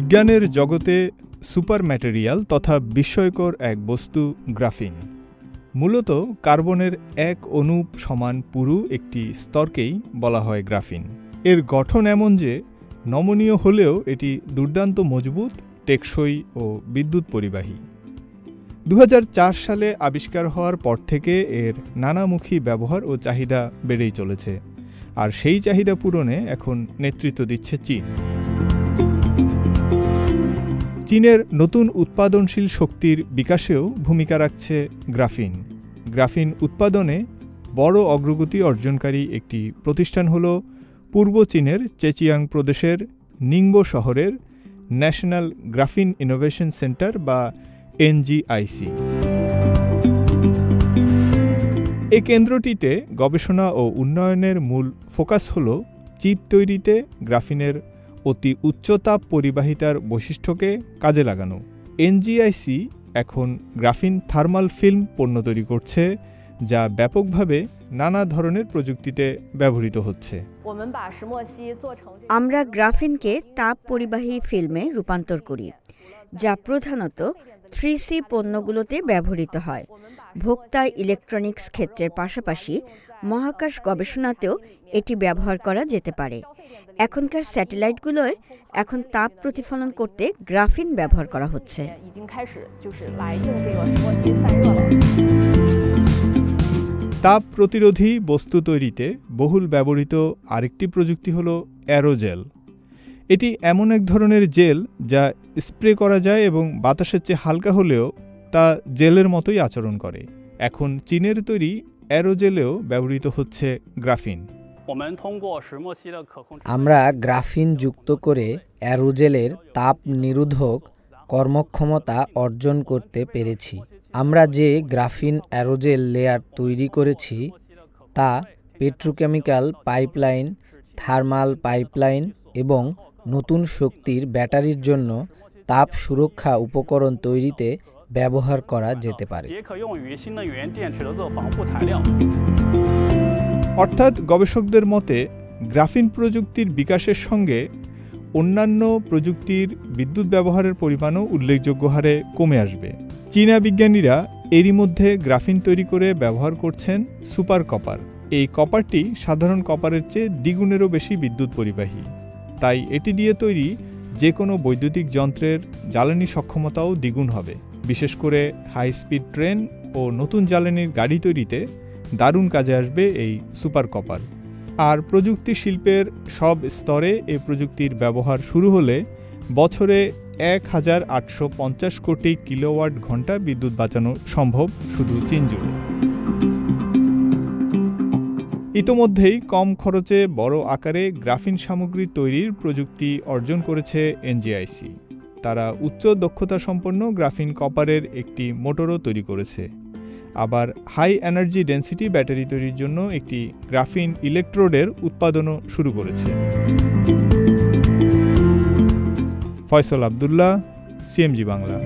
বিজ্ঞানের জগতে super material তথা বিস্ময়কর এক বস্তু গ্রাফিন। মূলত কার্বনের এক অণু সমান পুরু একটি স্তরকেই বলা হয় গ্রাফিন। এর গঠন এমন যে নমনীয় হলেও এটি দুর্দান্ত মজবুত, টেকসই ও বিদ্যুৎ পরিবাহী। 2004 সালে আবিষ্কার হওয়ার পর থেকে এর নানামুখী ব্যবহার ও চাহিদা বেড়েই চলেছে, আর সেই চাহিদা পূরণে এখন নেতৃত্ব দিচ্ছে চীন। চীনের নতুন উৎপাদনশীল শক্তির বিকাশেও ভূমিকা রাখছে গ্রাফিন। গ্রাফিন উৎপাদনে বড় অগ্রগতি অর্জনকারী একটি প্রতিষ্ঠান হল পূর্ব চীনের চেচিয়াং প্রদেশের নিংবো শহরের ন্যাশনাল গ্রাফিন ইনোভেশন সেন্টার বা এনজিআইসি। এই কেন্দ্রটিতে গবেষণা ও উন্নয়নের মূল ফোকাস হল চিপ তৈরিতে গ্রাফিনের অতি উচ্চতাপ পরিবাহিতার বৈশিষ্ট্যকে কাজে লাগানো। এনজিআইসি এখন গ্রাফিন থার্মাল ফিল্ম পণ্য তৈরি করছে, যা ব্যাপকভাবে নানা ধরনের প্রযুক্তিতে ব্যবহৃত হচ্ছে। আমরা গ্রাফিনকে তাপ পরিবাহী ফিল্মে রূপান্তর করি, যা প্রধানত 3C পণ্যগুলোতে ব্যবহৃত হয়। ভোক্তা ইলেকট্রনিক্স ক্ষেত্রের পাশাপাশি মহাকাশ গবেষণাতেও এটি ব্যবহার করা যেতে পারে। এখনকার স্যাটেলাইটগুলোয় এখন তাপ প্রতিফলন করতে গ্রাফিন ব্যবহার করা হচ্ছে। তাপ প্রতিরোধী বস্তু তৈরিতে বহুল ব্যবহৃত আরেকটি প্রযুক্তি হল অ্যারোজেল। এটি এমন এক ধরনের জেল যা স্প্রে করা যায় এবং বাতাসের চেয়ে হালকা হলেও তা জেলের মতোই আচরণ করে। এখন চীনের তৈরি অ্যারোজেলেও ব্যবহৃত হচ্ছে গ্রাফিন। আমরা গ্রাফিন যুক্ত করে অ্যারোজেলের তাপ নিরোধক কর্মক্ষমতা অর্জন করতে পেরেছি। আমরা যে গ্রাফিন অ্যারোজেল লেয়ার তৈরি করেছি তা পেট্রোকেমিক্যাল পাইপলাইন, থার্মাল পাইপলাইন এবং নতুন শক্তির ব্যাটারির জন্য তাপ সুরক্ষা উপকরণ তৈরিতে ব্যবহার করা যেতে পারে। অর্থাৎ গবেষকদের মতে গ্রাফিন প্রযুক্তির বিকাশের সঙ্গে অন্যান্য প্রযুক্তির বিদ্যুৎ ব্যবহারের পরিমাণও উল্লেখযোগ্য হারে কমে আসবে। চীনা বিজ্ঞানীরা এরই মধ্যে গ্রাফিন তৈরি করে ব্যবহার করছেন সুপার কপার। এই কপারটি সাধারণ কপারের চেয়ে দ্বিগুণেরও বেশি বিদ্যুৎ পরিবাহী। তাই এটি দিয়ে তৈরি যে কোনো বৈদ্যুতিক যন্ত্রের জ্বালানি সক্ষমতাও দ্বিগুণ হবে। বিশেষ করে হাই স্পিড ট্রেন ও নতুন জ্বালানির গাড়ি তৈরিতে দারুণ কাজে আসবে এই সুপার কপার। আর প্রযুক্তি শিল্পের সব স্তরে এই প্রযুক্তির ব্যবহার শুরু হলে বছরে 1850 কোটি কিলোওয়াট ঘন্টা বিদ্যুৎ বাঁচানো সম্ভব শুধু চীন জুড়ে। ইতোমধ্যেই কম খরচে বড় আকারে গ্রাফিন সামগ্রী তৈরির প্রযুক্তি অর্জন করেছে এনজিআইসি। তারা উচ্চ দক্ষতা সম্পন্ন গ্রাফিন কপারের একটি মোটরও তৈরি করেছে। আবার হাই এনার্জি ডেনসিটি ব্যাটারি তৈরির জন্য একটি গ্রাফিন ইলেকট্রোডের উৎপাদনও শুরু করেছে। ফয়সাল আব্দুল্লাহ, সিএমজি বাংলা।